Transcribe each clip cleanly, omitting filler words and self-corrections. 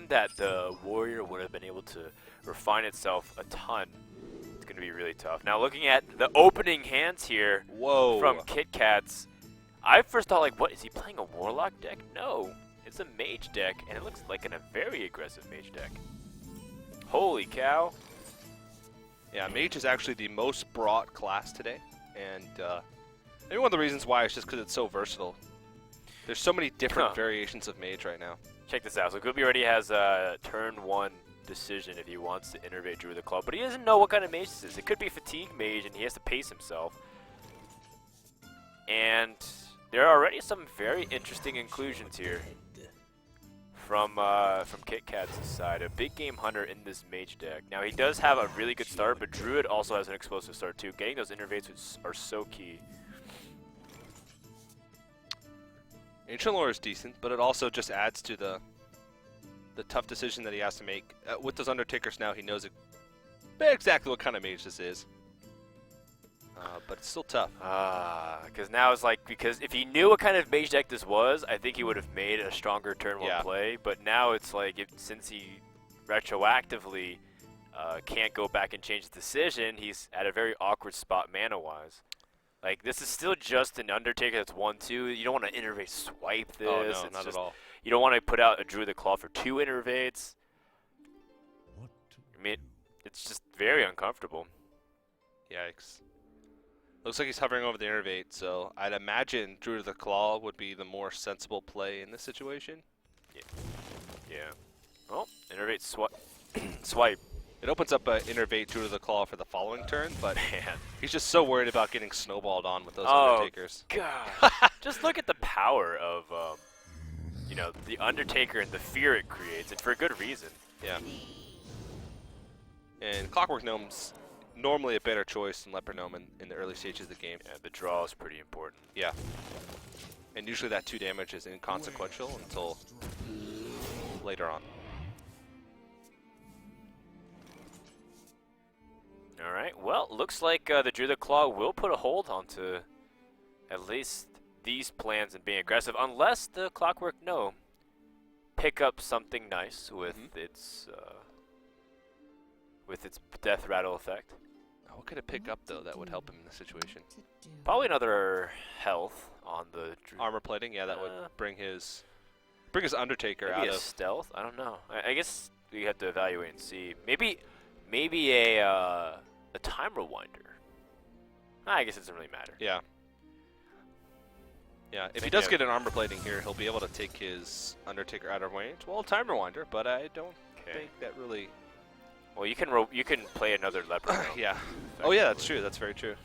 that the Warrior would have been able to refine itself a ton, it's going to be really tough. Now, looking at the opening hands here from Kitkatz, I first thought, like, what, is he playing a Warlock deck? No, it's a Mage deck, and it looks like a very aggressive Mage deck. Holy cow. Yeah, Mage is actually the most brought class today, and maybe one of the reasons why is just because it's so versatile. There's so many different variations of Mage right now. Check this out. So Gooby already has a turn 1 decision if he wants to innervate Druid of the Claw, but he doesn't know what kind of Mage this is. It could be Fatigue Mage, and he has to pace himself. And there are already some very interesting inclusions here from Kitkatz's side. A big game hunter in this Mage deck. Now, he does have a really good start, but Druid also has an explosive start too. Getting those innervates are so key. Ancient Lore is decent, but it also just adds to the tough decision that he has to make. With those Undertakers now, he knows exactly what kind of Mage this is. But it's still tough. Because now it's like, because if he knew what kind of Mage deck this was, I think he would have made a stronger turn 1 play. But now it's like, since he retroactively can't go back and change the decision, he's at a very awkward spot mana-wise. Like, this is still just an Undertaker that's 1-2. You don't want to innervate swipe this. Oh, no, not at all. You don't want to put out a Druid of the Claw for 2 innervates. I mean, it's just very uncomfortable. Yikes. Looks like he's hovering over the innervate, so I'd imagine Druid of the Claw would be the more sensible play in this situation. Yeah. Well, innervate swipe. It opens up an innervate Druid of the Claw for the following turn, but man, he's just so worried about getting snowballed on with those Undertakers. God. Just look at the power of, you know, the Undertaker and the fear it creates, and for a good reason. Yeah. And Clockwork Gnome's normally a better choice than Leper Gnome in the early stages of the game. Yeah, the draw is pretty important. Yeah. And usually that 2 damage is inconsequential until later on. Alright, well, looks like the Druid of the Claw will put a hold onto at least these plans and being aggressive, unless the Clockwork Gnome pick up something nice with its Death Rattle effect. What could it pick up, though, that would help him in this situation? Probably another health on the armor plating. Yeah, that would bring his Undertaker out of stealth. I don't know. I guess we have to evaluate and see. Maybe a time rewinder. I guess it doesn't really matter. Yeah. Yeah. If he does get an armor plating here, he'll be able to take his Undertaker out of range. Well, time rewinder, but I don't think that really. Well, you can play another leper. Yeah. Oh yeah, that's true. That's very true.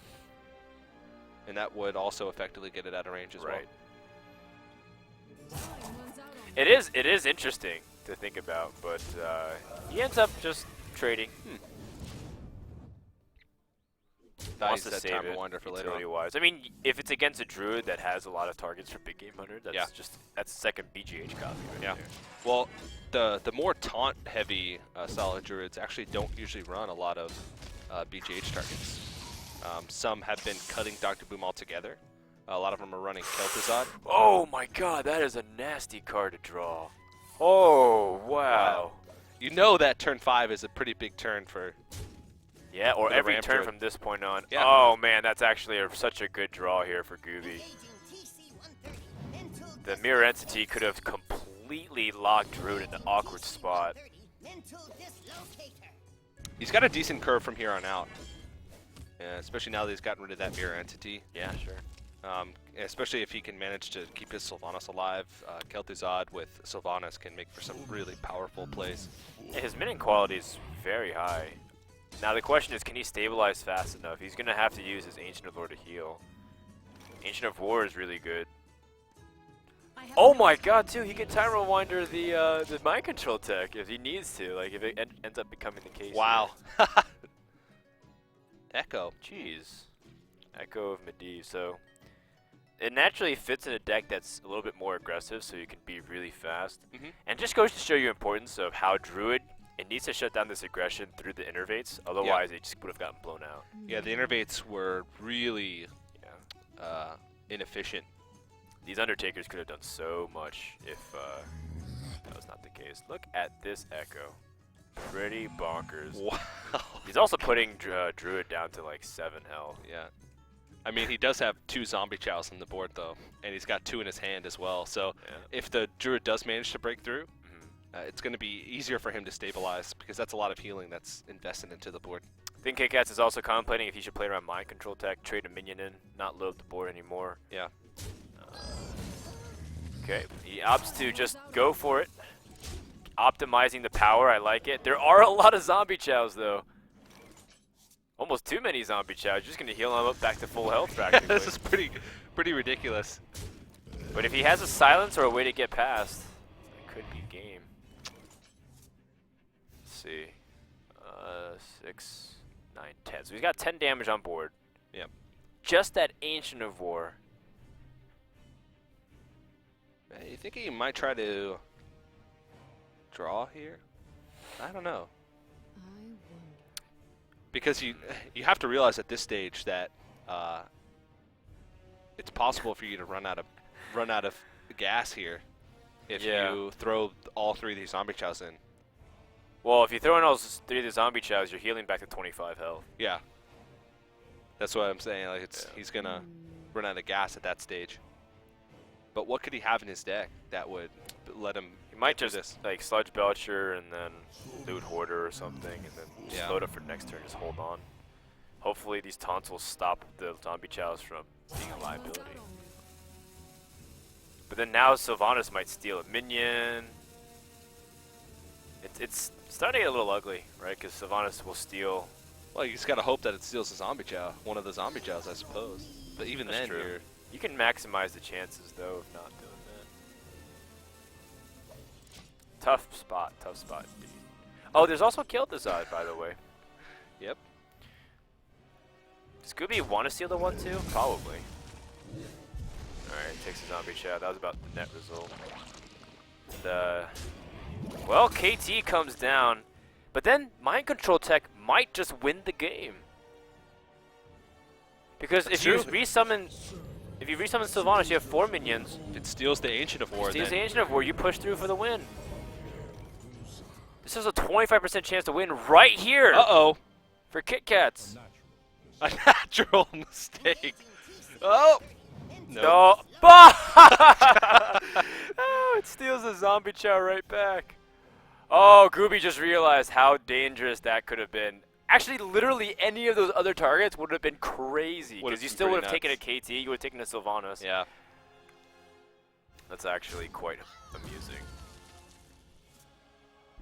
And that would also effectively get it out of range as well. It is interesting to think about, but he ends up just trading. Wants to save time it rewinder for later on. Wise. I mean, if it's against a Druid that has a lot of targets for big game hunter, that's second BGH copy. Right there. Well, the more taunt heavy solid Druids actually don't usually run a lot of BGH targets. Some have been cutting Dr. Boom altogether. A lot of them are running Kel'Thuzad. Oh my God, that is a nasty card to draw. Oh wow. You know that turn 5 is a pretty big turn for. Yeah, or every turn from this point on. Yeah. Oh man, that's actually such a good draw here for Gooby. The Mirror Entity could have completely locked Druid in an awkward spot. He's got a decent curve from here on out. Especially now that he's gotten rid of that Mirror Entity. Yeah, sure. Especially if he can manage to keep his Sylvanas alive. Kel'Thuzad with Sylvanas can make for some really powerful plays. Yeah, his minion quality is very high. Now the question is, can he stabilize fast enough? He's going to have to use his Ancient of Lore to heal. Ancient of War is really good. Oh my God, too! He can time rewinder the mind control tech if he needs to. Like if it ends up becoming the case. Wow. Echo. Jeez. Echo of Medivh. So it naturally fits in a deck that's a little bit more aggressive, so you can be really fast. And just goes to show you importance of how Druid. It needs to shut down this aggression through the innervates, otherwise it just would have gotten blown out. Yeah, the innervates were really inefficient. These Undertakers could have done so much if That was not the case. Look at this echo. Pretty bonkers. Wow. He's also putting Druid down to like 7 health. Yeah. I mean, he does have 2 zombie chows on the board, though, and he's got 2 in his hand as well. So if the Druid does manage to break through, it's going to be easier for him to stabilize because that's a lot of healing that's invested into the board. I think Kitkatz is also contemplating if he should play around mind control tech, trade a minion in, not load the board anymore. Yeah. Okay, he opts to just go for it. Optimizing the power, I like it. There are a lot of zombie chows though. Almost too many zombie chows. You're just gonna heal him up back to full health practically. This is pretty ridiculous. But if he has a silence or a way to get past, it could be game. Let's see. 6, 9, 10. So he's got 10 damage on board. Yep. Just that Ancient of War. You think he might try to draw here? I don't know. Because you have to realize at this stage that it's possible for you to run out of gas here if you throw all 3 of these zombie chows in. Well, if you throw in all 3 of the zombie chows, you're healing back to 25 health. Yeah. That's what I'm saying. Like he's gonna run out of gas at that stage. But what could he have in his deck that would let him? He might just like Sludge Belcher and then Loot Hoarder or something, and then just load up for next turn. Just hold on. Hopefully these taunts will stop the zombie chows from being a liability. But then now Sylvanas might steal a minion. It's starting to get a little ugly, right? Because Sylvanas will steal. Well, you just gotta hope that it steals a zombie chow, one of the zombie chows, I suppose. But even That's then, true. You can maximize the chances though of not doing that. Tough spot indeed. Oh, there's also Kitkatz, by the way. Yep. Does Gooby want to steal the 1-2? Probably. Alright, takes a zombie chow. That was about the net result. Well, KT comes down, but then Mind Control Tech might just win the game. Because if you resummon Sylvanas, you have 4 minions. It steals the Ancient of War. Steals the Ancient of War, you push through for the win. This is a 25% chance to win right here. Uh-oh. For Kitkatz. A natural mistake. Oh! No. Oh, it steals the zombie chow right back. Oh, Gooby just realized how dangerous that could have been. Actually, literally any of those other targets would have been crazy. Because you still would have taken a KT, you would have taken a Sylvanas. Yeah. That's actually quite amusing.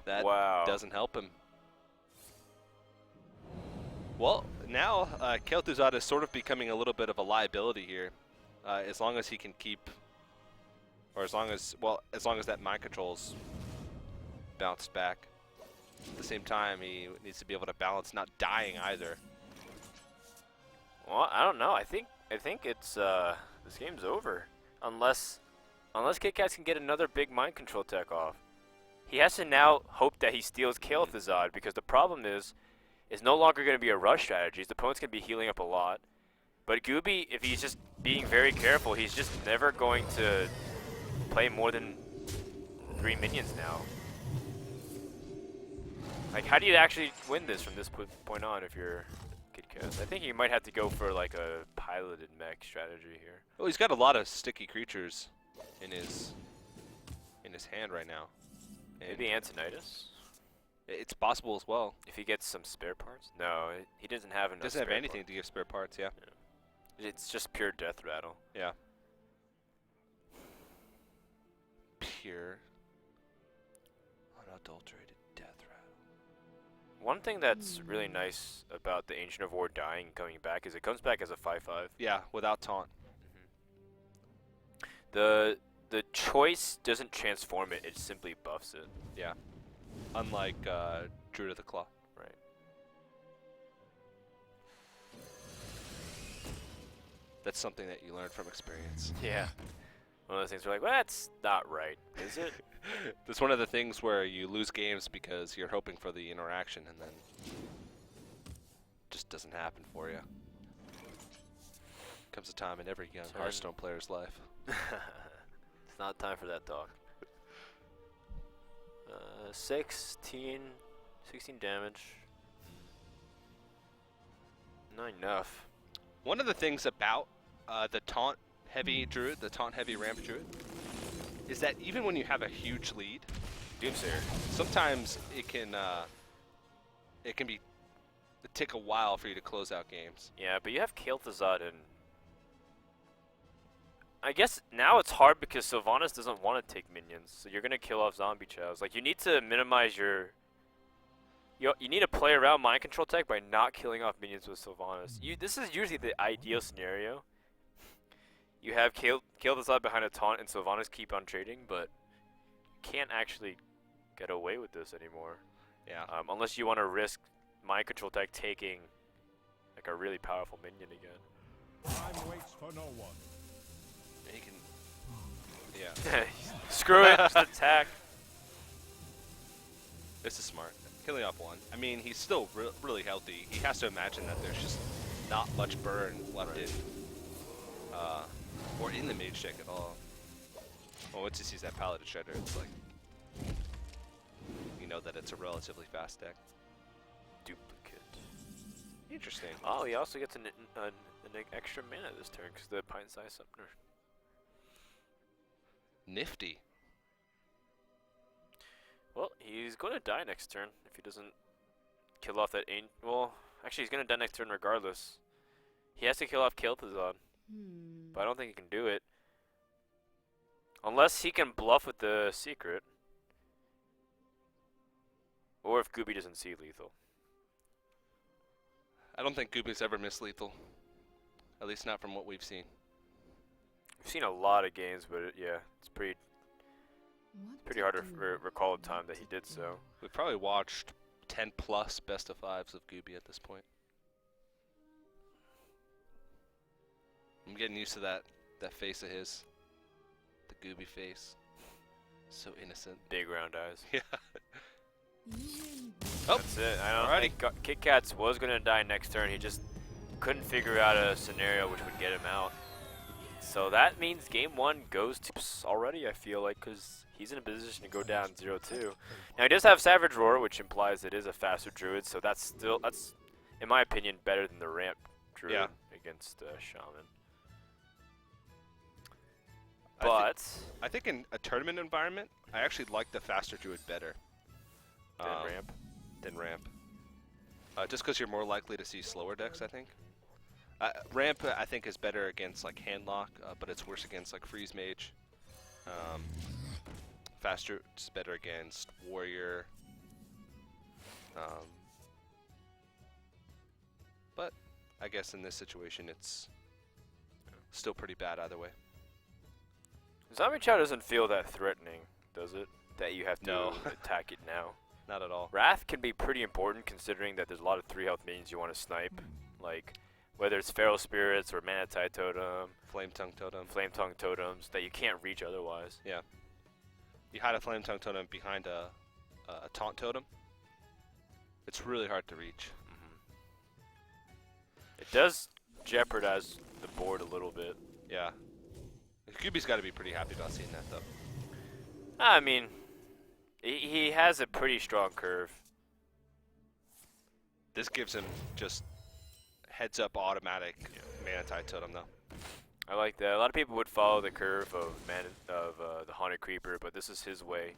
That wow. doesn't help him. Well, now Kitkatz is sort of becoming a little bit of a liability here. As long as he can keep, or as long as that mind control's bounced back. At the same time, he needs to be able to balance not dying either. Well, I don't know. I think it's this game's over unless Kitkatz can get another big mind control tech off. He has to now hope that he steals Kitkatz because the problem is it's no longer going to be a rush strategy. His opponent's going to be healing up a lot. But Gooby, if he's just being very careful, he's just never going to play more than 3 minions now. Like, how do you actually win this from this point on if you're Kitkatz? I think you might have to go for like a piloted mech strategy here. Well, he's got a lot of sticky creatures in his hand right now. And maybe Antonitis? It's possible as well. If he gets some spare parts? No, he doesn't have enough. Doesn't have anything to give spare parts, yeah. It's just pure death rattle. Yeah. Pure, unadulterated death rattle. One thing that's really nice about the Ancient of War dying and coming back is it comes back as a 5/5. Yeah, without taunt. The choice doesn't transform it; it simply buffs it. Yeah. Unlike Druid of the Claw. Right. That's something that you learn from experience. Yeah. One of those things where like, well, that's not right, is it? That's one of the things where you lose games because you're hoping for the interaction and then it just doesn't happen for you. Comes a time in every young Hearthstone player's life. It's not time for that talk. 16 damage. Not enough. One of the things about the taunt-heavy druid, the taunt-heavy ramp druid, is that even when you have a huge lead, Doomsayer. sometimes it can take a while for you to close out games. Yeah, but you have Kitkatz and I guess now it's hard because Sylvanas doesn't want to take minions, so you're gonna kill off zombie chows. Like, you need to minimize your. You need to play around mind control tech by not killing off minions with Sylvanas. This is usually the ideal scenario. You have Kitkatz behind a taunt and Sylvanas keep on trading, but you can't actually get away with this anymore. Yeah. Unless you want to risk mind control tech taking like a really powerful minion again. Time waits for no one. He can. Yeah. Screw it, just attack. This is smart. Killing off one. I mean, he's still really healthy. He has to imagine that there's just not much burn left in, or in the mage deck at all. Well, once he sees that Paladin Shredder, it's like, you know that it's a relatively fast deck. Duplicate. Interesting. Oh, he also gets an extra mana this turn because the Pint-Sized Summoner. Nifty. Well, he's going to die next turn if he doesn't kill off that ancient. Well, actually, he's going to die next turn regardless. He has to kill off Kitkatz, but I don't think he can do it. Unless he can bluff with the secret. Or if Gooby doesn't see lethal. I don't think Gooby's ever missed lethal. At least not from what we've seen. We've seen a lot of games, but yeah, it's pretty hard to recall a time that he did so. We've probably watched 10 plus best of fives of Gooby at this point. I'm getting used to that face of his. The Gooby face. So innocent. Big round eyes. Yeah. Oh. That's it. I don't think Kitkatz was going to die next turn. He just couldn't figure out a scenario which would get him out. So that means game one goes to already, I feel like, because he's in a position to go down 0-2. Now, he does have Savage Roar, which implies it is a faster Druid, so that's, in my opinion, better than the ramp Druid against Shaman. But I think in a tournament environment, I actually like the faster Druid better. Than ramp. Just because you're more likely to see slower decks, I think. Ramp, I think, is better against like Handlock, but it's worse against like Freeze Mage. Faster, it's better against Warrior. But I guess in this situation, it's still pretty bad either way. Zombie Chow doesn't feel that threatening, does it? That you have to attack it now. Not at all. Wrath can be pretty important considering that there's a lot of 3 health minions you want to snipe. Like, whether it's Feral Spirits or Manatite Totem. Flame Tongue Totem. Flame Tongue Totems that you can't reach otherwise. Yeah. You hide a Flame Tongue Totem behind a Taunt Totem. It's really hard to reach. It does jeopardize the board a little bit. Yeah. Gooby's got to be pretty happy about seeing that, though. I mean, he has a pretty strong curve. This gives him just heads up automatic Manatite Totem, though. I like that. A lot of people would follow the curve of the Haunted Creeper, but this is his way.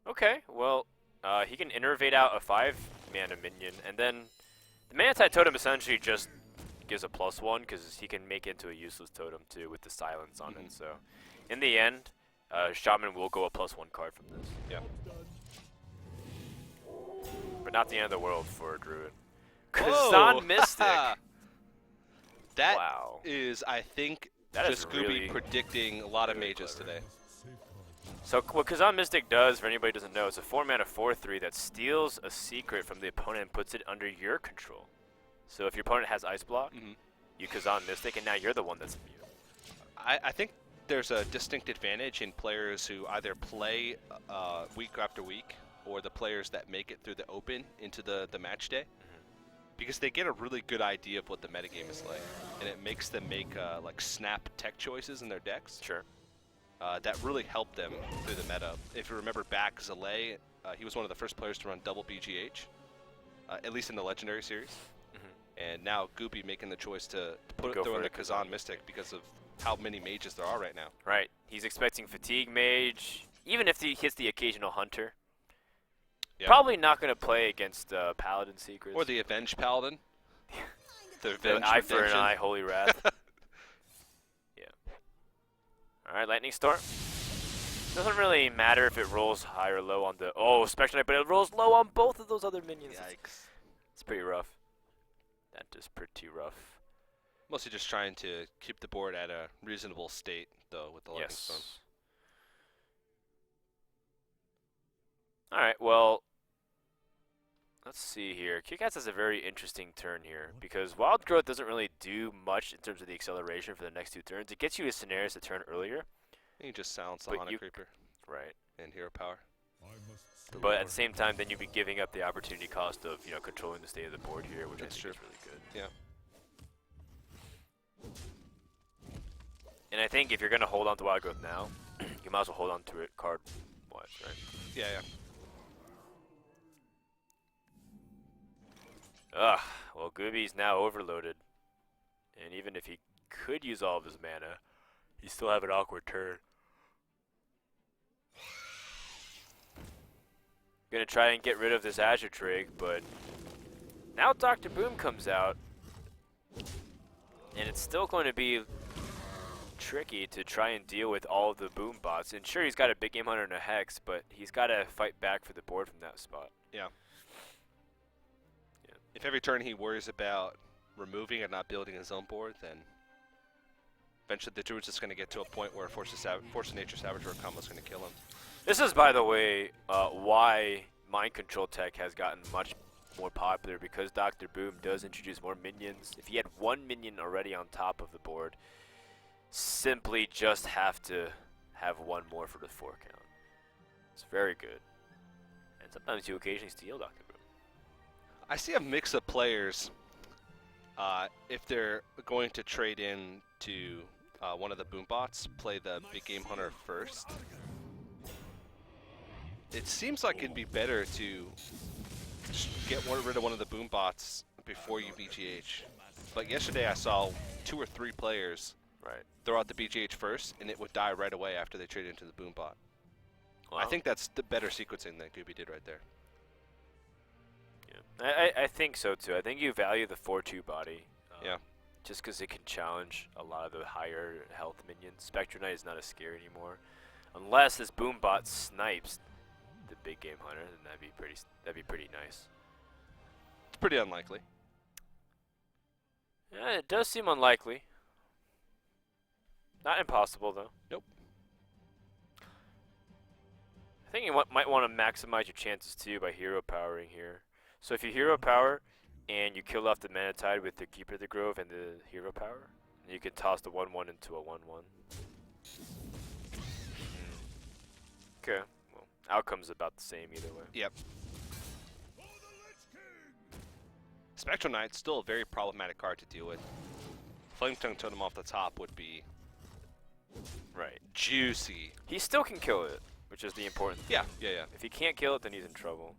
Okay, well, he can innervate out a 5-mana minion, and then the Manatite Totem essentially just gives a +1 because he can make it into a useless totem too with the silence on it. So, in the end, Shaman will go a +1 card from this. Yeah. But not the end of the world for a Druid. Kazan Mystic. That wow. is, I think, that just Gooby predicting a lot of mages today. So what Kazan Mystic does, for anybody who doesn't know, is a 4-mana 4/3 that steals a secret from the opponent and puts it under your control. So if your opponent has Ice Block, you Kazan Mystic, and now you're the one that's immune. I think there's a distinct advantage in players who either play week after week, or the players that make it through the open into the match day, because they get a really good idea of what the metagame is like, and it makes them make like snap tech choices in their decks. Sure. that really helped them through the meta. If you remember back, Zalay, he was one of the first players to run double BGH, at least in the Legendary Series. And now Gooby making the choice to throw in the Kazan Mystic because of how many mages there are right now. Right. He's expecting Fatigue Mage, even if he hits the occasional Hunter. Yeah. Probably not going to play against Paladin Secrets. Or the Avenge Paladin. The Eye for an Eye, Holy Wrath. Yeah. Alright, Lightning Storm. Doesn't really matter if it rolls high or low on the... Oh, Spectre Knight, but it rolls low on both of those other minions. Yikes. It's pretty rough. That is pretty rough. Mostly just trying to keep the board at a reasonable state, though, with the Lightning Storm. Alright, well... Let's see here. Kitkatz has a very interesting turn here because Wild Growth doesn't really do much in terms of the acceleration for the next 2 turns. It gets you to scenarios to turn earlier. You just silence Sonic Creeper. Right. And Hero Power. But at the same time, then you'd be giving up the opportunity cost of, you know, controlling the state of the board here, which I think is really good. Yeah. And I think if you're going to hold on to Wild Growth now, you might as well hold on to it card-wise, right? Yeah, yeah. Ugh, well, Gooby's now overloaded. And even if he could use all of his mana, he still have an awkward turn. Gonna try and get rid of this Azure Trig, but now Dr. Boom comes out. And it's still going to be tricky to try and deal with all of the Boom bots. And sure, he's got a Big Game Hunter and a Hex, but he's got to fight back for the board from that spot. Yeah. If every turn he worries about removing and not building his own board, then eventually the Druid's just going to get to a point where Force of Nature Savagery combo is going to kill him. This is, by the way, why Mind Control tech has gotten much more popular, because Dr. Boom does introduce more minions. If he had 1 minion already on top of the board, simply just have to have 1 more for the 4 count. It's very good. And sometimes you occasionally steal Dr. Boom. I see a mix of players, if they're going to trade in to one of the Boom bots, play the Big Game Hunter first. It seems like it'd be better to get rid of one of the Boom bots before you BGH. But yesterday I saw 2 or 3 players throw out the BGH first, and it would die right away after they traded into the Boom bot. Wow. I think that's the better sequencing that Gooby did right there. I think so too. I think you value the 4-2 body. Yeah. Just because it can challenge a lot of the higher health minions. Spectre Knight is not as scary anymore, unless this Boom bot snipes the Big Game Hunter. Then that'd be pretty nice. It's pretty unlikely. Yeah, it does seem unlikely. Not impossible though. Nope. I think you might want to maximize your chances too by hero powering here. So if you hero power and you kill off the Mana Tide with the Keeper of the Grove and the hero power, you can toss the 1/1 into a 1/1. Okay, well, outcome's about the same either way. Yep. Spectral Knight's still a very problematic card to deal with. Flame Tongue Totem off the top would be juicy. He still can kill it, which is the important thing. Yeah. If he can't kill it, then he's in trouble.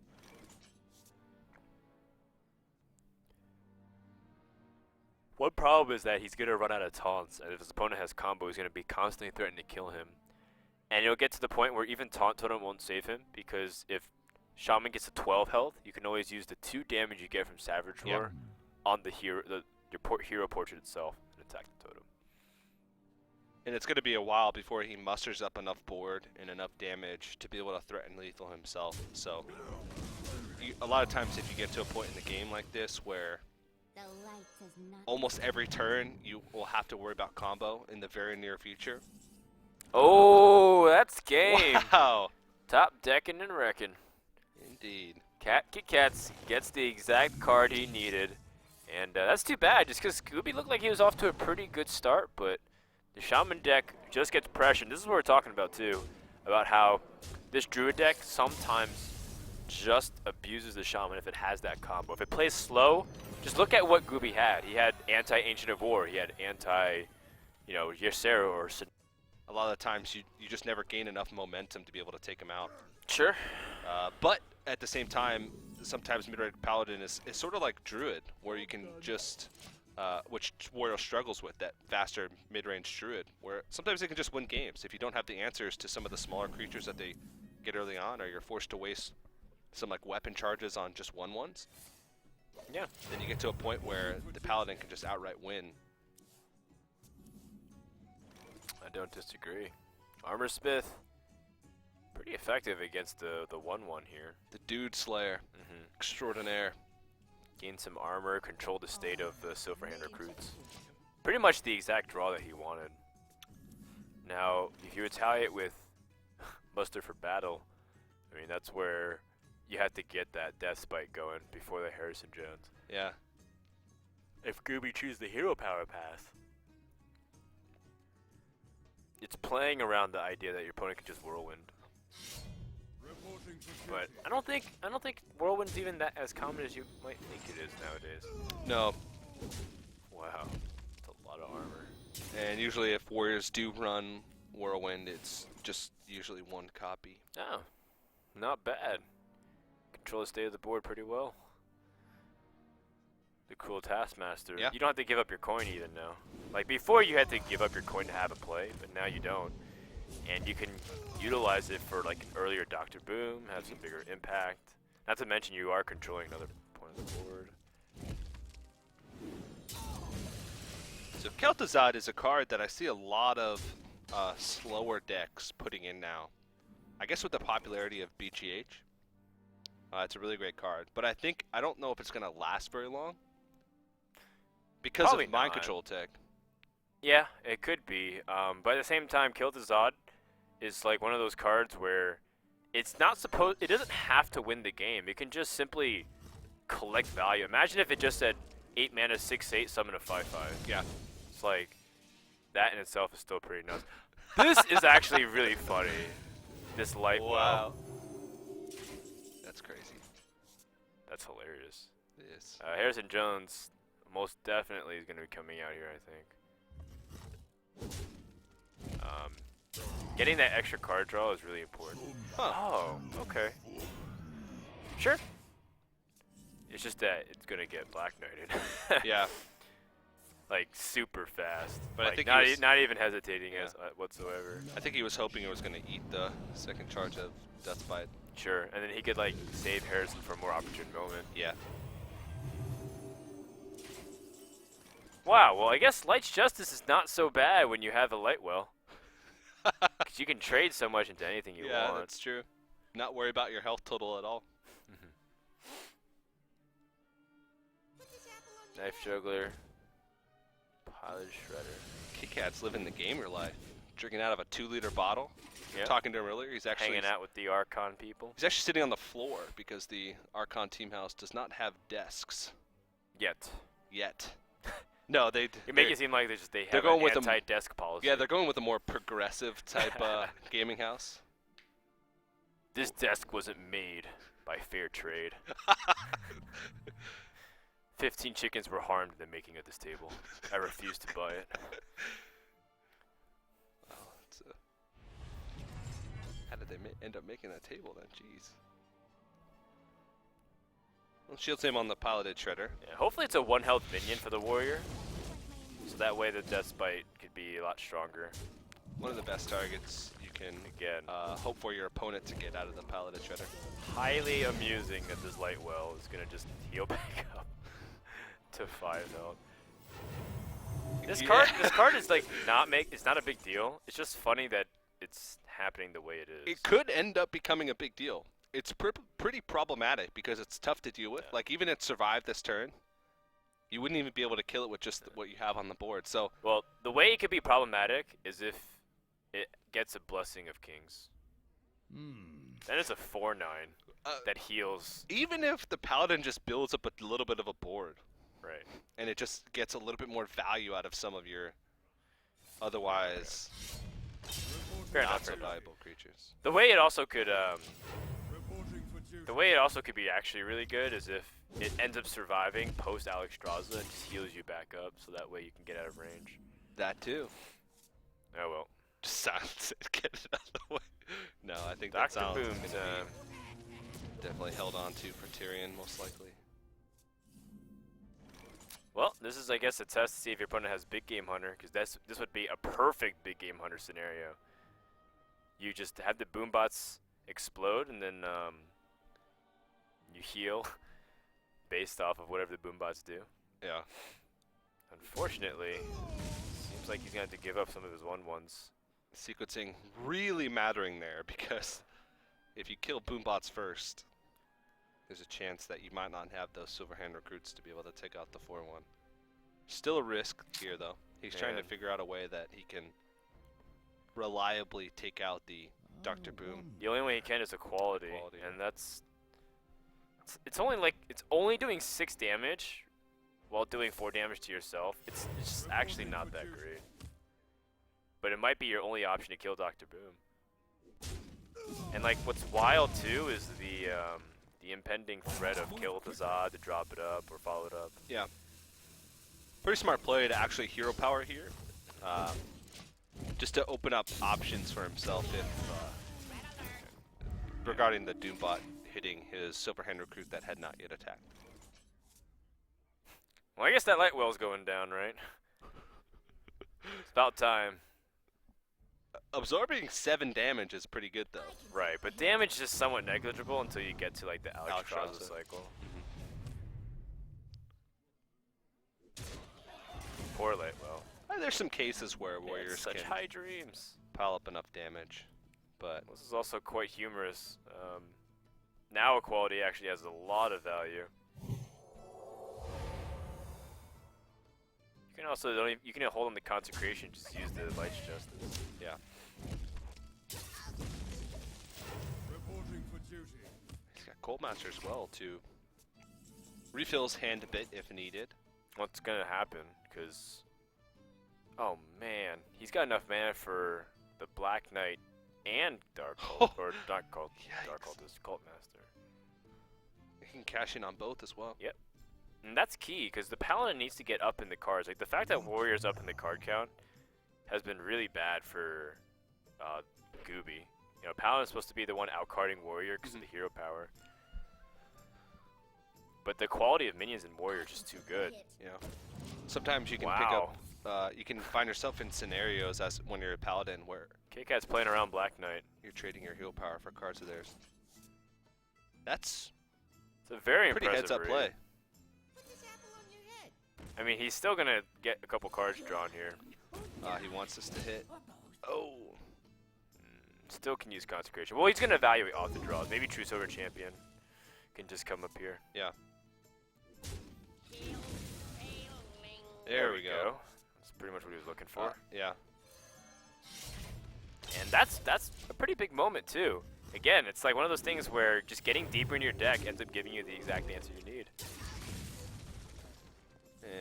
One problem is that he's going to run out of taunts, and if his opponent has combo, he's going to be constantly threatening to kill him. And it'll get to the point where even Taunt Totem won't save him, because if Shaman gets to 12 health, you can always use the 2 damage you get from Savage Roar on the hero, your hero portrait itself, and attack the totem. And it's going to be a while before he musters up enough board and enough damage to be able to threaten lethal himself. So, a lot of times if you get to a point in the game like this where almost every turn you will have to worry about combo in the very near future. Oh, that's game. Wow. Top decking and wrecking. Indeed. Kitkatz gets the exact card he needed. And that's too bad, just because Gooby looked like he was off to a pretty good start, but the Shaman deck just gets pressured. This is what we're talking about too, about how this Druid deck sometimes just abuses the Shaman if it has that combo. If it plays slow, just look at what Gooby had. He had anti-Ancient of War. He had anti, Ysera or a lot of the times you just never gain enough momentum to be able to take him out. Sure. But at the same time, sometimes mid-range Paladin is sort of like Druid, where you can just, which Warrior struggles with, that faster mid-range Druid, where sometimes they can just win games. If you don't have the answers to some of the smaller creatures that they get early on, or you're forced to waste some like weapon charges on just 1/1s, yeah, then you get to a point where the Paladin can just outright win. I don't disagree. Armor Smith, pretty effective against the 1/1 here. The Dude Slayer, extraordinaire. Gain some armor, control the state of the Silverhand recruits. Pretty much the exact draw that he wanted. Now, if you retaliate with Muster for Battle, I mean, that's where you have to get that Death Spike going before the Harrison Jones. Yeah. If Gooby chooses the Hero Power path, it's playing around the idea that your opponent can just Whirlwind. But I don't think Whirlwind's even that as common as you might think it is nowadays. No. Wow, that's a lot of armor. And usually if Warriors do run Whirlwind, it's just usually one copy. Oh, not bad. Control the state of the board pretty well. The Cruel Taskmaster. Yeah. You don't have to give up your coin even now. Like before you had to give up your coin to have a play, but now you don't. And you can utilize it for like an earlier Dr. Boom, have some bigger impact. Not to mention you are controlling another point of the board. So Kel'Thuzad is a card that I see a lot of slower decks putting in now. I guess with the popularity of BGH, it's a really great card. But I don't know if it's going to last very long because Probably of mind not. control tech. Yeah, it could be. But at the same time, Kel'Thuzad is like one of those cards where it doesn't have to win the game. It can just simply collect value. Imagine if it just said 8 mana, 6/8, summon a 5/5. Yeah. It's like, that in itself is still pretty nuts. This is actually really funny. This light well. That's crazy. That's hilarious. It is. Harrison Jones most definitely is going to be coming out here, I think. Getting that extra card draw is really important. Huh. Oh, okay. Sure. It's just that it's going to get Black Knighted. Yeah. Like, super fast. But I like, think not even hesitating as whatsoever. I think he was hoping it was going to eat the second charge of Deathbite. Sure, and then he could, like, save Harrison for a more opportune moment. Yeah. Wow, well, I guess Light's Justice is not so bad when you have a Lightwell. Because you can trade so much into anything you want. Yeah, that's true. Not worry about your health total at all. Knife Juggler. Pilot Shredder. Kitkatz living the gamer life. Drinking out of a 2-liter bottle. Yep. Talking to him earlier, he's actually hanging out with the Archon people. He's actually sitting on the floor because the Archon team house does not have desks Yet. No, they. You make it seem like they have going an with anti-desk policy. Yeah, they're going with a more progressive type gaming house. This desk wasn't made by fair trade. 15 chickens were harmed in the making of this table. I refuse to buy it. Oh, how did they end up making that table then? Jeez. Well, shields him on the piloted shredder. Yeah, hopefully it's a 1-health minion for the warrior. So that way the Death Spite could be a lot stronger. One of the best targets you can hope for your opponent to get out of the piloted shredder. Highly amusing that this Lightwell is going to just heal back up to 5 health. This card is like it's not a big deal. It's just funny that it's happening the way it is. It could end up becoming a big deal. It's pretty problematic because it's tough to deal with. Yeah. Like, even if it survived this turn, you wouldn't even be able to kill it with just what you have on the board. So, well, the way it could be problematic is if it gets a Blessing of Kings. Then it's a 4/9 that heals. even if the Paladin just builds up a little bit of a board, Right. and it just gets a little bit more value out of some of your otherwise Fair not enough. so Fair enough. valuable creatures. The way it also could be actually really good is if it ends up surviving post Alexstrasza and just heals you back up, so that way you can get out of range. That too. Oh well. Just silence it. Get it out of the way. No, I think that Dr. silence is Boom's gonna be definitely held on to for Tyrion, most likely. Well, this is, I guess, a test to see if your opponent has big game hunter, because this would be a perfect big game hunter scenario. You just have the boom bots explode, and then you heal based off of whatever the boom bots do. Yeah. Unfortunately, seems like he's going to have to give up some of his 1/1s. Sequencing really mattering there, because if you kill boom bots first, there's a chance that you might not have those Silverhand recruits to be able to take out the 4-1. Still a risk here, though. He's trying to figure out a way that he can reliably take out the Dr. Boom. The only way he can is equality, and that's it's only doing 6 damage while doing 4 damage to yourself. It's just actually not that great. But it might be your only option to kill Dr. Boom. And like what's wild too is the impending threat of kill with Azad to drop it up or follow it up. Yeah. Pretty smart play to actually hero power here. Just to open up options for himself if regarding the Doombot hitting his Silverhand recruit that had not yet attacked. Well, I guess that light well's going down, right? It's about time. Absorbing 7 damage is pretty good, though. Right, but damage is somewhat negligible until you get to like the Alexstrasza cycle. Poor light well. There's some cases where warriors such can high dreams. Pile up enough damage, but this is also quite humorous. Now equality actually has a lot of value. You can also you can hold on the consecration, just use the Light's Justice. Yeah. He's got Cold Master as well to refill his hand a bit if needed. What's gonna happen? Because oh man, he's got enough mana for the Black Knight and Dark Cult, or not Cult, Dark Cult is Cult Master. He can cash in on both as well. Yep. And that's key, because the Paladin needs to get up in the cards. Like, the fact that Warrior's up in the card count has been really bad for Gooby. You know, Paladin's supposed to be the one outcarding Warrior because of the hero power. But the quality of minions in Warrior is just too good. Yeah. Sometimes you can pick up, you can find yourself in scenarios as when you're a Paladin where Kitkatz playing around Black Knight. You're trading your hero power for cards of theirs. It's a very pretty impressive heads-up play. I mean, he's still gonna get a couple cards drawn here. He wants us to hit. Oh. Still can use Consecration. Well, he's gonna evaluate off the draws. Maybe True Silver Champion can just come up here. Yeah. There we go. That's pretty much what he was looking for. Yeah. And that's a pretty big moment too. Again, it's like one of those things where just getting deeper in your deck ends up giving you the exact answer you need.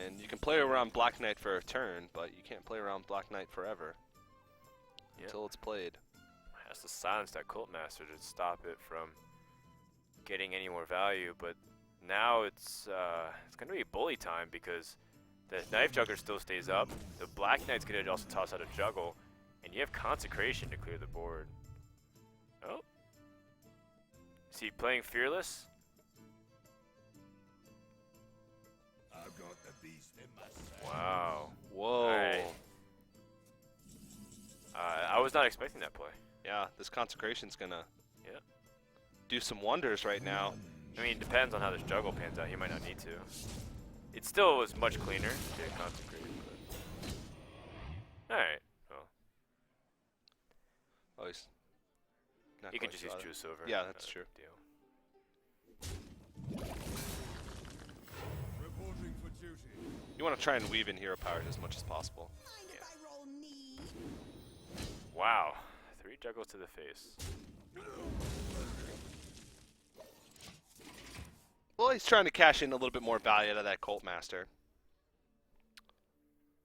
And you can play around Black Knight for a turn, but you can't play around Black Knight forever until it's played. Has to silence that Cult Master to stop it from getting any more value, but now it's going to be bully time because the Knife Juggler still stays up. The Black Knight's going to also toss out a Juggle, and you have Consecration to clear the board. Oh. Is he playing Fearless? Wow. Whoa. Right. I was not expecting that play. Yeah, this Consecration's gonna do some wonders right now. I mean, it depends on how this Juggle pans out. He might not need to. It still was much cleaner to get Consecrated. Alright. Well. Oh, he's not You can just use True Silver. Yeah, that's true. Deal. You want to try and weave in hero powers as much as possible. Yeah. Wow. 3 Juggles to the face. Well, he's trying to cash in a little bit more value out of that Cult Master.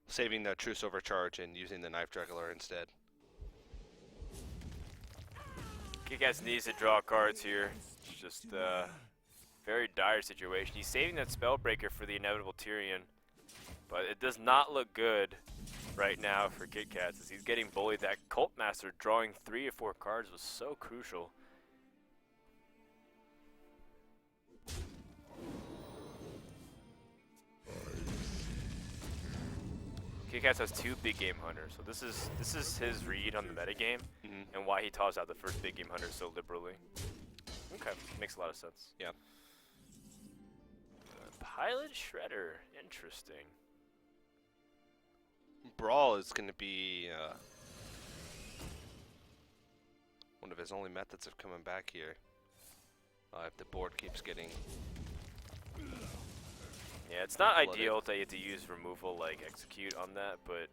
Saving the True Silver charge and using the Knife Juggler instead. Kitkatz needs to draw cards here. It's just a very dire situation. He's saving that Spellbreaker for the inevitable Tyrion, but it does not look good right now for Kitkatz is he's getting bullied. That Cult Master drawing 3 or 4 cards was so crucial. Kitkatz has 2 big game hunters, so this is his read on the metagame and why he tossed out the first big game hunter so liberally. Okay, makes a lot of sense. Yeah. Pilot Shredder, interesting. Brawl is going to be one of his only methods of coming back here. If the board keeps getting... Yeah, it's not flooded. ideal that you have to use removal like execute on that, but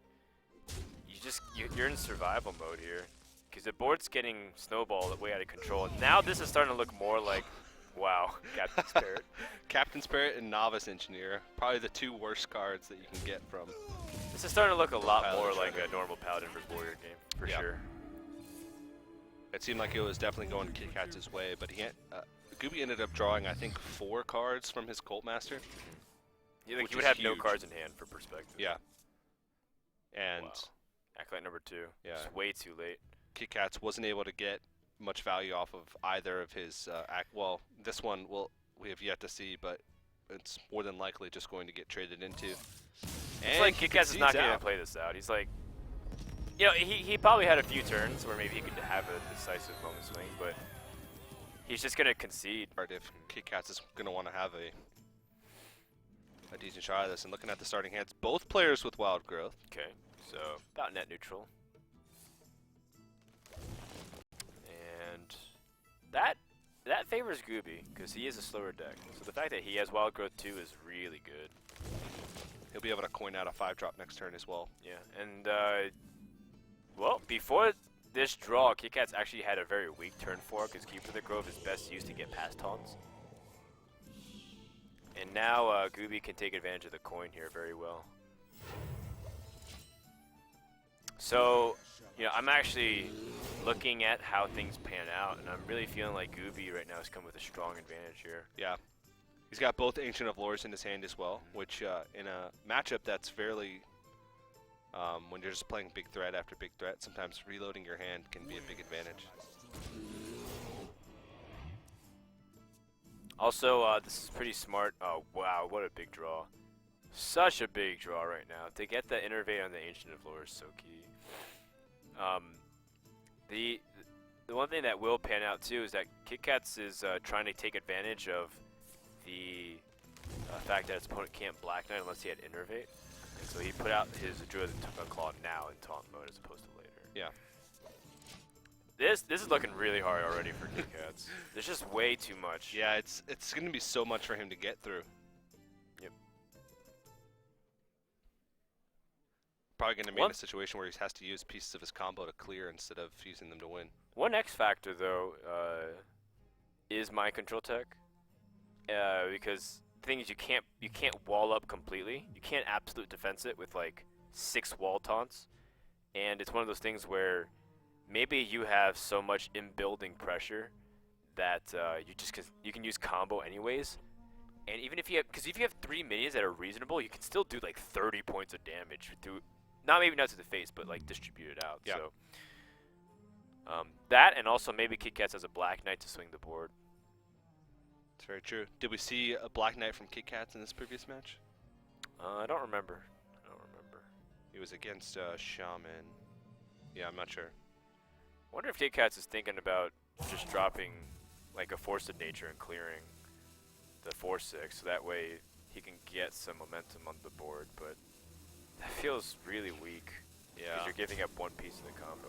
you're in survival mode here. Because the board's getting snowballed way out of control. And now this is starting to look more like, wow, Captain Spirit. Captain Spirit and Novice Engineer, probably the 2 worst cards that you can get from... This is starting to look a lot Pilot more Shredder. like a normal Paladin vs. Warrior game, for sure. It seemed like it was definitely going Kitkatz's way, but Gooby ended up drawing, I think, 4 cards from his Cult Master. He would have no cards in hand for perspective. Yeah. And... Wow. Acolyte number 2. Yeah. Just way too late. Kitkatz wasn't able to get much value off of either of his well, this one we have yet to see, but it's more than likely just going to get traded into. It's like Kitkatz is not going to play this out. He's like, you know, he probably had a few turns where maybe he could have a decisive moment swing, but he's just going to concede. If Kitkatz is going to want to have a decent shot at this, and looking at the starting hands, both players with Wild Growth. Okay, so about net neutral. And that favors Gooby, because he is a slower deck. So the fact that he has Wild Growth 2 is really good. He'll be able to coin out a 5-drop next turn as well. Yeah, and well, before this draw, Kitkatz actually had a very weak turn 4, because Keeper the Grove is best used to get past taunts. And now Gooby can take advantage of the coin here very well. So, you know, I'm actually looking at how things pan out, and I'm really feeling like Gooby right now has come with a strong advantage here. Yeah. He's got both Ancient of Lores in his hand as well, which in a matchup that's fairly, when you're just playing big threat after big threat, sometimes reloading your hand can be a big advantage. Also, this is pretty smart. Oh, wow, what a big draw. Such a big draw right now. To get the Innervate on the Ancient of Lore is so key. The one thing that will pan out too is that Kitkatz is trying to take advantage of the fact that his opponent can't Black Knight unless he had Innervate. And so he put out his Druid Claw now in taunt mode as opposed to later. Yeah. This is looking really hard already for Kitkatz. There's just way too much. Yeah, it's going to be so much for him to get through. Yep. Probably going to be in a situation where he has to use pieces of his combo to clear instead of using them to win. One X factor though is Mind Control Tech, because the thing is you can't wall up completely. You can't absolute defense it with like 6 wall taunts, and it's one of those things where maybe you have so much in-building pressure that you can use combo anyways. And even if you have, because if you have 3 minions that are reasonable, you can still do like 30 points of damage through, not to the face, but like distribute it out. Yeah. So that, and also maybe Kitkatz has a Black Knight to swing the board. That's very true. Did we see a Black Knight from Kitkatz in this previous match? I don't remember. He was against Shaman. Yeah, I'm not sure. I wonder if Kitkatz is thinking about just dropping like a Force of Nature and clearing the 4/6, so that way he can get some momentum on the board, but that feels really weak. Yeah. Because you're giving up one piece of the combo.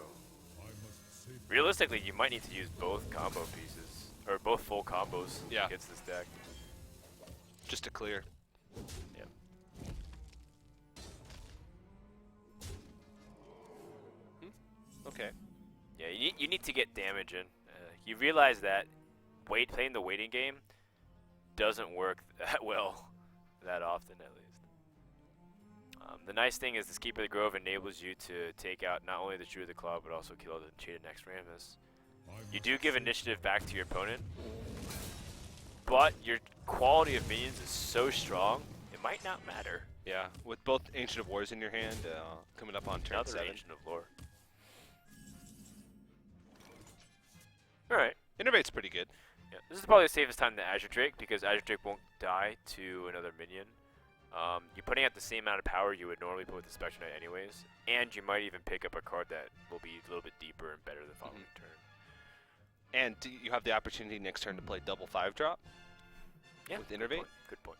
Realistically, you might need to use both combo pieces, or both full combos against this deck. Just to clear. Yeah. Okay. Yeah, you need to get damage in. You realize that playing the waiting game doesn't work that well, that often at least. The nice thing is this Keeper of the Grove enables you to take out not only the Druid of the Claw, but also kill the Cheated Next Rammus. You do give initiative back to your opponent, but your quality of minions is so strong, it might not matter. Yeah, with both Ancient of Wars in your hand, coming up on turn Another 7. Ancient of Lore. Alright. Innervate's pretty good. Yeah, this is probably the safest time to Azure Drake because Azure Drake won't die to another minion. You're putting out the same amount of power you would normally put with the Spectre Knight anyways, and you might even pick up a card that will be a little bit deeper and better the following turn. And you have the opportunity next turn to play double 5-drop with Innervate. Good point.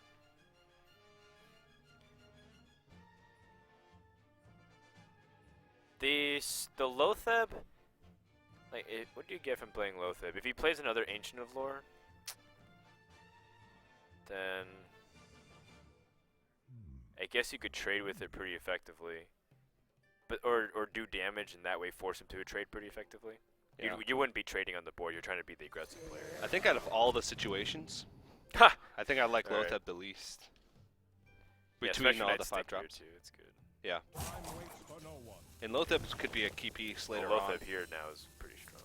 The Lotheb, like, what do you get from playing Lotheb? If he plays another Ancient of Lore, then I guess you could trade with it pretty effectively, but or do damage and that way force him to a trade pretty effectively. Yeah. You wouldn't be trading on the board. You're trying to be the aggressive player. I think out of all the situations, Ha! I think I like All Lotheb right. the least. Yeah, Between Spectre all the Knight's 5 stick here drops. too. It's good. Yeah. And Lotheb could be a key piece later Well, on. Lotheb here now is pretty strong.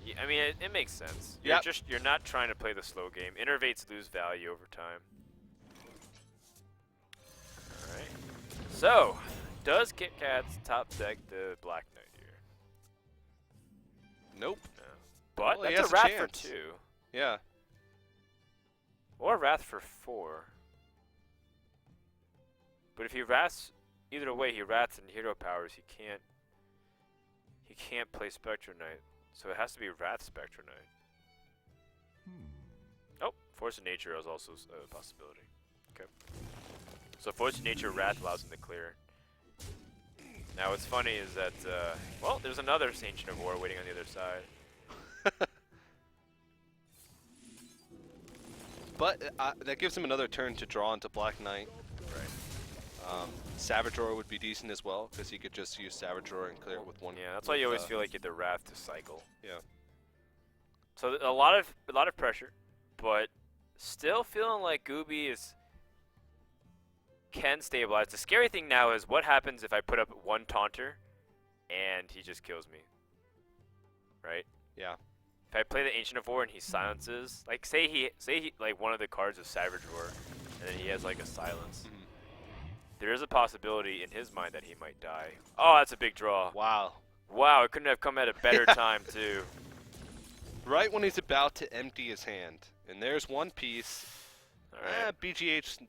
Yeah, I mean it makes sense. You're not trying to play the slow game. Innervates lose value over time. All right. So, does Kitkatz top deck the Black Knight here? Nope. No. But Well, he that's has a a Wrath for chance. 2. Yeah. Or Wrath for 4. But if he Wraths, either way, he Wraths and hero powers, he can't play Spectre Knight. So it has to be Wrath Spectre Knight. Oh, Force of Nature is also a possibility. Okay. So Force of Nature Wrath allows him to clear. Now what's funny is that, well, there's another Ancient of War waiting on the other side. But that gives him another turn to draw into Black Knight. Right. Savage Roar would be decent as well, because he could just use Savage Roar and clear it with one. Yeah, that's why you always feel like you get the Wrath to cycle. Yeah. So a lot of pressure, but still feeling like Gooby can stabilize. The scary thing now is what happens if I put up one taunter and he just kills me. Right? Yeah. If I play the Ancient of War and he silences, like say he like one of the cards is Savage Roar and then he has like a silence. There is a possibility in his mind that he might die. Oh, that's a big draw. Wow. Wow, it couldn't have come at a better time too. Right when he's about to empty his hand. And there's one piece. Alright. BGH,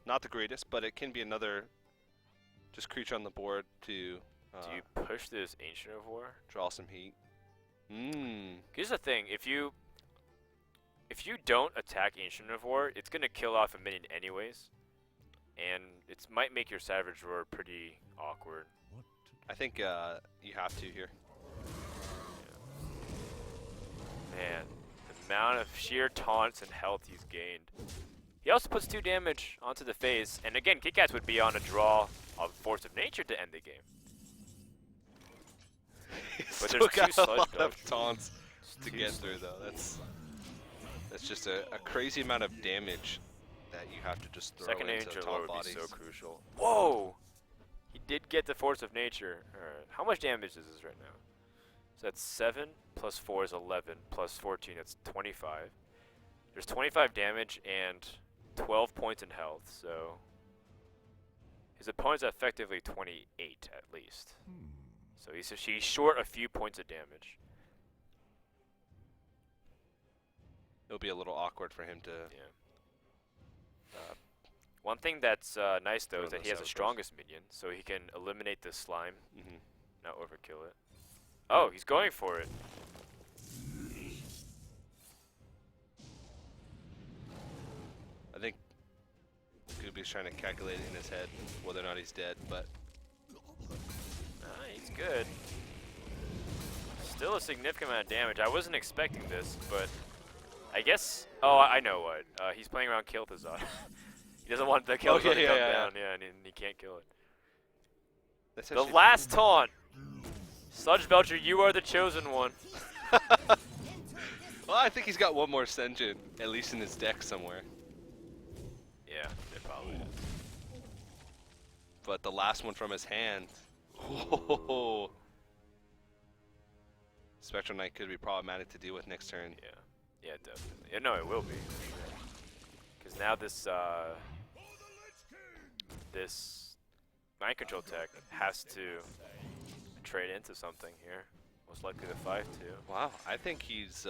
not the greatest, but it can be another just creature on the board to Do you push this Ancient of War? draw some heat. Here's the thing, if you don't attack Ancient of War, it's gonna kill off a minion anyways. And it might make your Savage Roar pretty awkward. I think you have to here. Man, the amount of sheer taunts and health he's gained. He also puts 2 damage onto the face, and again, Kitkatz would be on a draw of Force of Nature to end the game. But Still there's 2 got a sludge lot dogs. of taunts to get through though. That's just a crazy amount of damage that you have to just throw Second into Nature taunt Lore would bodies. be so crucial. Whoa! He did get the Force of Nature. Alright, how much damage is this right now? So that's 7 plus 4 is 11 plus 14, that's 25. There's 25 damage and 12 points in health, so his opponent's effectively 28 at least. So he's short a few points of damage. It'll be a little awkward for him to. Yeah. One thing that's nice though Throw is that those he has the Savage Roars. strongest minion, so he can eliminate the slime, Mhm. not overkill it. Oh, he's going for it. I think Gooby's trying to calculate it in his head whether or not he's dead, but He's good. Still a significant amount of damage. I wasn't expecting this, but I guess. Oh, I know what. He's playing around Kil'Thuzad. He doesn't want the Kil'Thuzad to come down, and he can't kill it. that's The actually- last taunt. Sludge Belcher, you are the chosen one. Well, I think he's got one more Senjin, at least in his deck somewhere. Yeah, it probably is. But the last one from his hand. Oh. Spectral Knight could be problematic to deal with next turn. Yeah. Yeah, definitely. Yeah, no, it will be. Because now this this mind control tech has to trade into something here. Most likely the 5-2. Wow, I think he's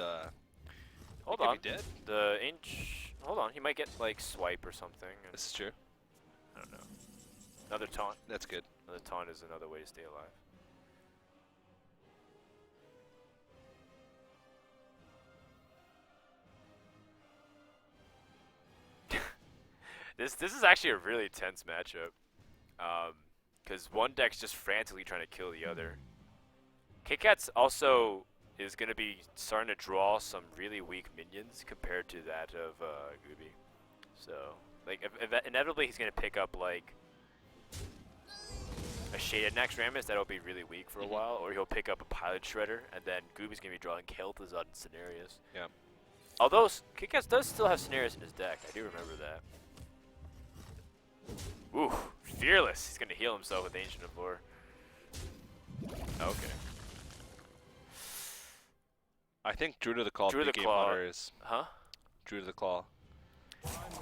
Hold he could on. be dead. The inch. Hold on. He might get like swipe or something. And This is true. I don't know. Another taunt. That's good. Another taunt is another way to stay alive. This is actually a really tense matchup. Because one deck's just frantically trying to kill the other. Kitkatz also is going to be starting to draw some really weak minions compared to that of Gooby. So, like, inevitably he's going to pick up, like, a Shaded Naxxramas that'll be really weak for a while, or he'll pick up a Pilot Shredder, and then Gooby's going to be drawing Kel'Thuzad and scenarios. Yeah. Although Kitkatz does still have scenarios in his deck, I do remember that. Ooh, Fearless. He's going to heal himself with Ancient of Lore. Okay. I think Druid of the Claw Druid of big the game Claw. hunter is Huh? Druid of the Claw.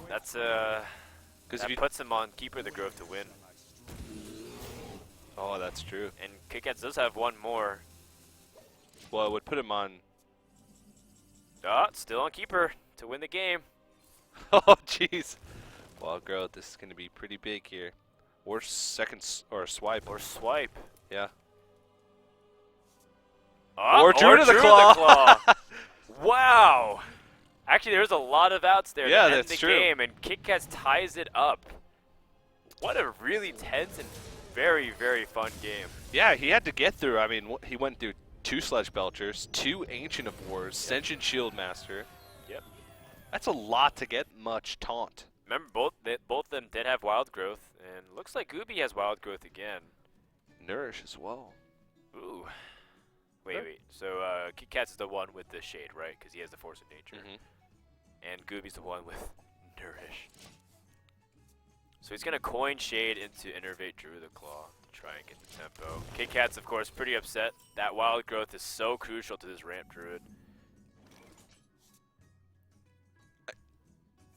That's Because that puts him on Keeper of the Grove to win. Oh, that's true. And Kitkatz does have one more. Well, it would put him on. Still on Keeper to win the game. Oh, jeez. Well, girl, this is going to be pretty big here. Or or swipe. Or swipe. Yeah. Or Druid of the Claw. Claw. Wow. Actually, there's a lot of outs there Yeah, to end that's the true. game, and Kitkatz ties it up. What a really tense and very, very fun game. Yeah, he had to get through. I mean, he went through 2 Sledge Belchers, 2 Ancient of Wars, Sentient Shield Master. Yep. That's a lot to get much taunt. Remember, both of them did have Wild Growth, and looks like Gooby has Wild Growth again. Nourish as well. Ooh. Wait, Huh? wait. So, Kitkatz is the one with the Shade, right? Because he has the Force of Nature. And Gooby's the one with Nourish. So he's going to coin Shade into Innervate Druid of the Claw to try and get the tempo. Kitkatz, of course, pretty upset. That Wild Growth is so crucial to this ramp Druid.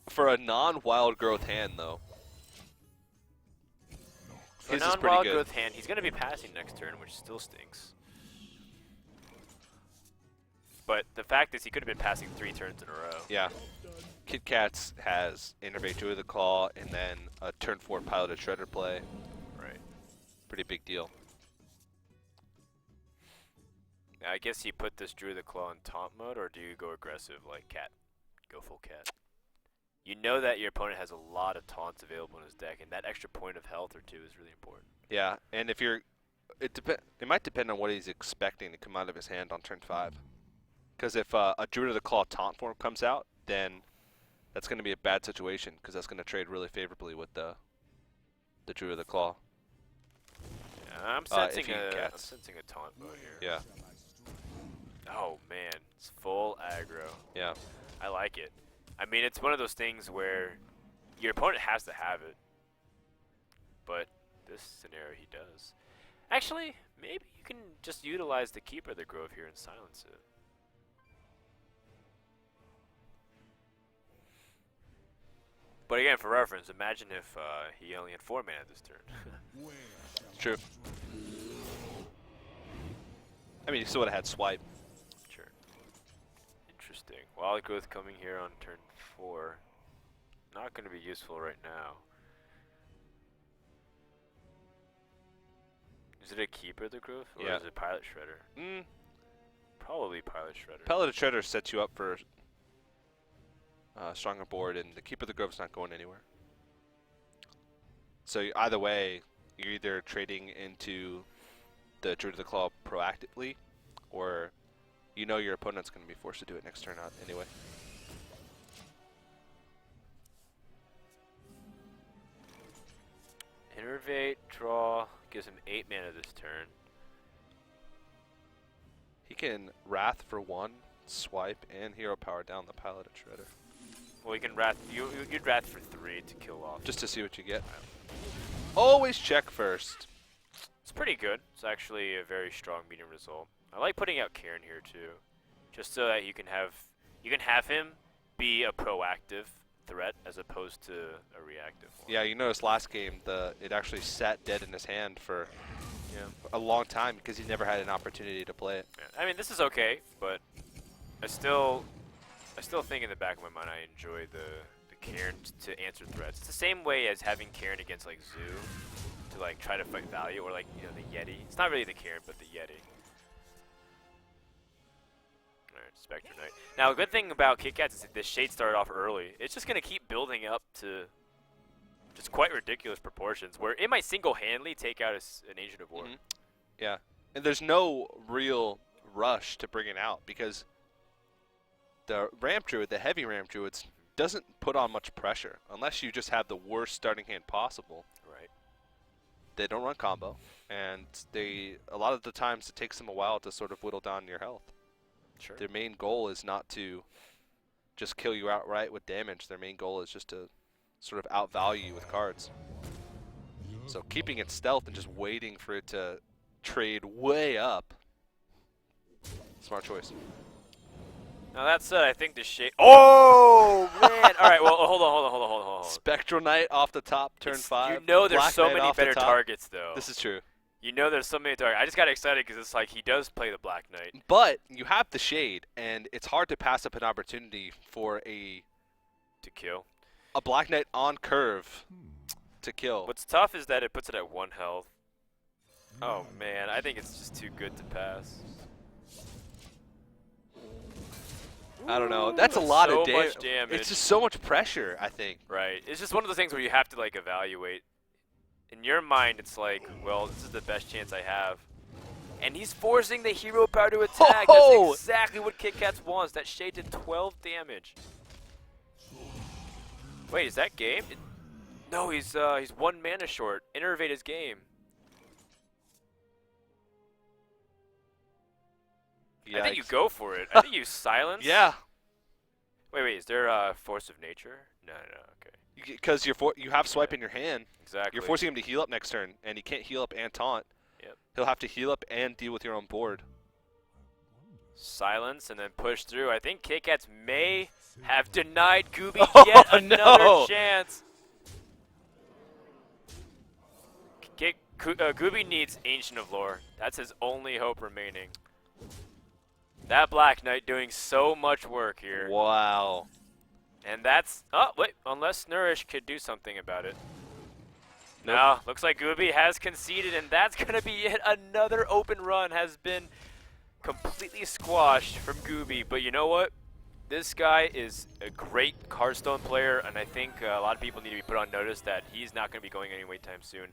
For a non-wild growth hand, though, For his is pretty non-Wild good. Growth hand, he's going to be passing next turn, which still stinks. But the fact is he could have been passing 3 turns in a row. Yeah. Kitkatz has Innervate Druid of the Claw and then a turn 4 Piloted Shredder play. Right. Pretty big deal. I guess he put this Druid of the Claw in taunt mode, or do you go aggressive like Cat? Go full Cat. You know that your opponent has a lot of taunts available in his deck, and that extra point of health or 2 is really important. Yeah, and if you're, it might depend on what he's expecting to come out of his hand on turn 5. Because if a Druid of the Claw taunt form comes out, then that's going to be a bad situation, because that's going to trade really favorably with the Druid of the Claw. Yeah, I'm sensing a taunt mode here. Yeah. Oh man, it's full aggro. Yeah. I like it. I mean, it's one of those things where your opponent has to have it, but this scenario he does. Actually, maybe you can just utilize the Keeper of the Grove here and silence it. But again, for reference, imagine if he only had 4 mana this turn. True. I mean, he still would have had swipe. Sure. Interesting. Wild Growth coming here on turn 4. Not going to be useful right now. Is it a Keeper of the Growth, or Yeah. is it Pilot Shredder? Probably Pilot Shredder. Piloted Shredder sets you up for stronger board, and the Keeper of the Grove's not going anywhere. So either way, you're either trading into the Druid of the Claw proactively, or you know your opponent's going to be forced to do it next turn out anyway. Innervate, draw, gives him 8 mana this turn. He can Wrath for 1, swipe, and hero power down the Piloted Shredder. Well, you can Wrath. You'd Wrath for 3 to kill off. Just to see what you get. Always check first. It's pretty good. It's actually a very strong medium result. I like putting out Karen here too, just so that you can have You can have him be a proactive threat as opposed to a reactive one. Yeah, you noticed last game it actually sat dead in his hand for a long time because he never had an opportunity to play it. Yeah. I mean, this is okay, but I still think in the back of my mind I enjoy the Karen to answer threats. It's the same way as having Karen against like Zoo to like try to fight value, or like the Yeti. It's not really the Karen, but the Yeti. Alright, Spectre Knight. Now, a good thing about Kitkatz is that the Shade started off early. It's just gonna keep building up to just quite ridiculous proportions, where it might single-handedly take out an Agent of War. Yeah, and there's no real rush to bring it out because the Ramp Druid, the heavy Ramp Druids, doesn't put on much pressure unless you just have the worst starting hand possible. Right. They don't run combo, and a lot of the times it takes them a while to sort of whittle down your health. Sure. Their main goal is not to just kill you outright with damage. Their main goal is just to sort of outvalue you with cards. So keeping it stealth and just waiting for it to trade way up. Smart choice. Now that said, I think the Shade. Oh man! All right, well, hold on. Spectral Knight off the top, turn 5. You know, there's Black so Knight many off the better top. targets, though. This is true. You know, there's so many targets. I just got excited because it's like he does play the Black Knight. But you have the Shade, and it's hard to pass up an opportunity for to kill. A Black Knight on curve to kill. What's tough is that it puts it at 1 health. Oh man, I think it's just too good to pass. I don't know. That's a lot of much damage. It's just so much pressure, I think. Right. It's just one of those things where you have to like evaluate. In your mind, it's like, well, this is the best chance I have. And he's forcing the hero power to attack. Oh! That's exactly what Kitkatz wants. That Shade did 12 damage. Wait, is that game? No, he's 1 mana short. Innervate his game. Yikes. I think you go for it. I think you silence. Yeah. Wait, is there Force of Nature? No, okay. Because you have swipe in your hand. Exactly. You're forcing him to heal up next turn, and he can't heal up and taunt. Yep. He'll have to heal up and deal with your own board. Silence and then push through. I think Kitkatz may have denied Gooby yet another chance. Gooby needs Ancient of Lore. That's his only hope remaining. That Black Knight doing so much work here. Wow. And that's... Oh, wait. Unless Nourish could do something about it. Nope. No, looks like Gooby has conceded, and that's going to be it. Another open run has been completely squashed from Gooby. But you know what? This guy is a great Hearthstone player, and I think a lot of people need to be put on notice that he's not going to be going anywhere anytime soon.